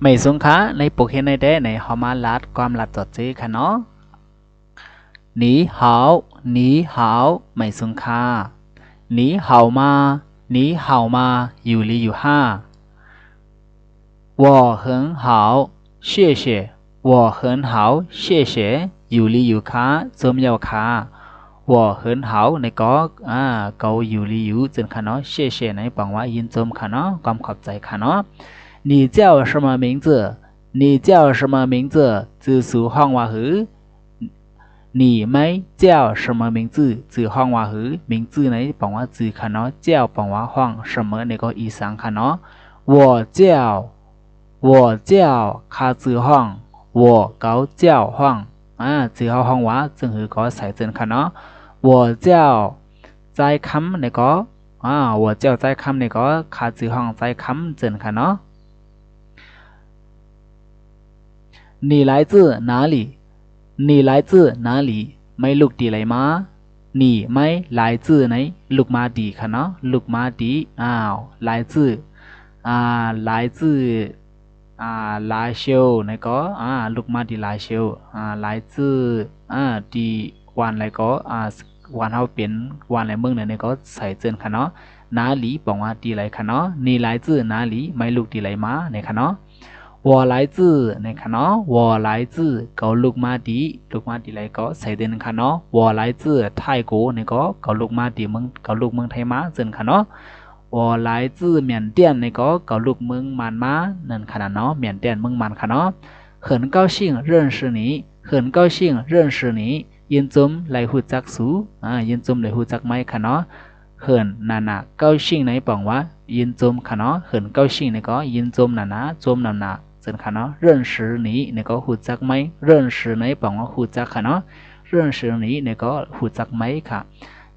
ไม่สงค่ะในปกเห็นในได้ในเฮามาลัดความลัดจอดเจค่ะเนาะหนีเหาหนีเหาไม่สงค่ะหนีเหามาหนีเหามาอยู่หรืออยู่ห้า我很好谢谢我很好谢谢อยู่หรืออยู่ค่ะจมยาวค่ะ我很好ในก็เกาอยู่หรืออยู่จนค่ะเนาะเช่เช่ในปังว่ายินจมค่ะเนาะความขอบใจค่ะเนาะ你叫什么名字你叫什么名字字数ห้องว่าหือ你ไม่叫什么名字จือห้องว่าหือ名字ในปังว่าจือค่ะเนาะเจ้าปังว่าห้อง什么ในก็อีสังค่ะเนาะ我叫我叫คาจือห้อง我เกาเจ้าห้องจือห้องว่าจึงหือก็ใส่เจนค่ะเนาะ我叫ใจคำในก็我叫ใจคำในก็คาจือห้องใจคำเจนค่ะเนาะ你来自哪里你来自哪里ไม่ลูกดีไรมา你ไม่来自ไหนลูกมาดีค่ะเนาะลูกมาดี来自来自ลาเชียวในก็ลูกมาดีลาเชียว来自ดีวันอะไรก็วันเฮาเป็นวันอะไรเมืองเนี่ยก็ใส่เจนค่ะเนาะนาหลีบอกว่าดีไรค่ะเนาะนี่来自哪里ไม่ลูกดีไรมาในค่ะเนาะ我来自ในค่ะเนาะ我来自ก็ลูกมาดีไรก็ใส่เจนค่ะเนาะ我来自ไทยโกในก็ลูกมาดีเมืองก็ลูกเมืองไทยมาเจนค่ะเนาะ我来自缅甸ในก็ลูกเมืองมันมานั่นค่ะเนาะ缅甸เมืองมันค่ะเนาะ很高兴认识你很高兴认识你ยินจมไหลหูจักสูยินจมไหลหูจักไหมค่ะเนาะเหินนานาเก้าชิงในปองว่ายินจมค่ะเนาะเหินเก้าชิงในก็ยินจมนานาจมนานาเจนค่ะเนาะ认识你ในก็หูจักไหม认识ในปองว่าหูจักค่ะเนาะ认识你ในก็หูจักไหมค่ะ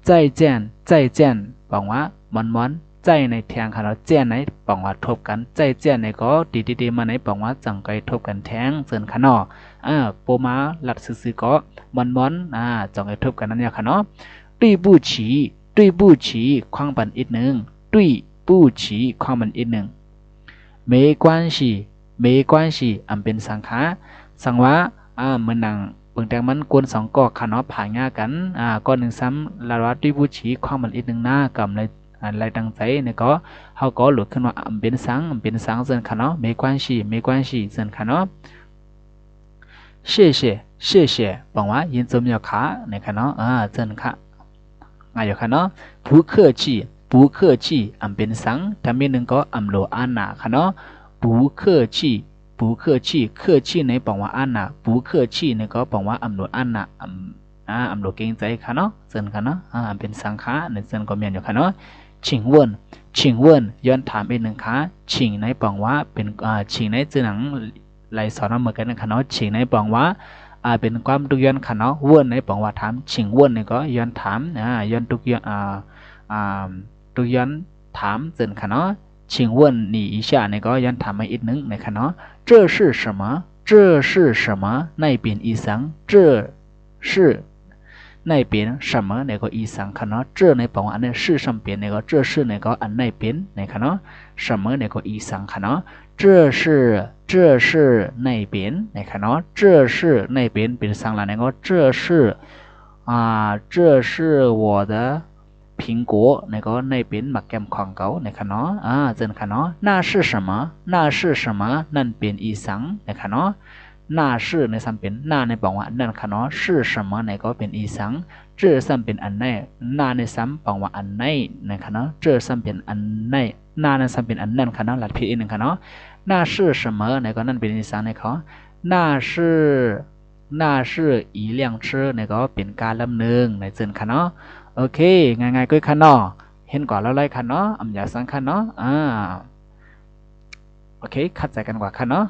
ใจแจ้นใจแจ้นปองว่ามันใจในแทงค่ะเนาะแจ้นในปองว่าทบกันใจแจ้นในก็ดีมาในปองว่าจังไกทบกันแทงเจนค่ะเนาะโปมาหลัดซื่อๆก็มันจังไกทบกันนั่นเนี่ยค่ะเนาะตุ้ยบู้ฉีตุ้ยบู้ฉีควางบันอีกหนึ่งตุ้ยบู้ฉีควางบันอีกหนึ่ง没关系没关系อันเป็นสังขาสังว่าเหมือนนังเปิงแตงมันกวนสองกอกค่ะเนาะผ่างากันก้อนหนึ่งซ้ำลาวาตุ้ยบู้ฉีควางบันอีกหนึ่งหน้ากำเลยอะไรตั้งใจเนี่ยก็เขาก็หลุดขึ้นว่าเป็นสังเซนค่ะเนาะ没关系没关系เซนค่ะเนาะ谢谢谢谢บอกว่ายินจมยาขาเนี่ยค่ะเนาะเซนค่ะอยู่ค่ะเนาะ不客气不客气อันเป็นสังถ้ามีหนึ่งก็อัมโลอานาค่ะเนาะ不客气不客气客气ในบอกว่าอานา不客气เนี่ยก็บอกว่าอัมโลอานาอัมโลเก่งใจค่ะเนาะเซนค่ะเนาะเป็นสังขาในเซนก็มีอยู่ค่ะเนาะชิงเวินย้อนถามอีกหนึ่งค่ะชิงในปองว่าเป็นชิงในจือหนังไหลสอนมาเหมือนกันนะคะเนาะชิงในปองว่าเป็นความตุกย้อนค่ะเนาะเวินในปองว่าถามชิงเวินเนี่ยก็ย้อนถามย้อนตุกย้อนตุกย้อนถามเจนค่ะเนาะชิงเวิน你一下เนี่ยก็ย้อนถามมาอีกหนึ่งนะคะเนาะ这是什么这是什么ในเป็นอีสัง这是ในเป็น什么ในก็อีสังค่ะเนาะเจอในปองอันนี้ชื่อสัมเป็นในก็เจอชื่อในก็อันในเป็นในค่ะเนาะ什么ในก็อีสังค่ะเนาะ这是ในเป็นในค่ะเนาะ这是ในเป็นสังละในก็这是这是我的苹果ในก็ในเป็นหมักแกมของเก่าในค่ะเนาะเจนค่ะเนาะ那是什么那是什么นั่นเป็นอีสังในค่ะเนาะน่าชื่อในสัมเป็นน่าในบอกว่านั่นค่ะเนาะชื่อ什么ในก็เป็นอีสังเจอสัมเป็นอันไหนน่าในสัมบอกว่าอันไหนนะคะเนาะเจอสัมเป็นอันไหนน่าในสัมเป็นอันนั่นค่ะเนาะหลัดผิดอีกหนึ่งค่ะเนาะน่าชื่อ什么ในก็นั่นเป็นอีสังในเขาน่าชื่ออีเลี้ยงชื่อในก็เป็นการลำหนึ่งในเจนค่ะเนาะโอเคง่ายๆก็ค่ะเนาะเห็นก่อนแล้วไล่ค่ะเนาะอยากสังค่ะเนาะโอเคเข้าใจกันกว่าค่ะเนาะ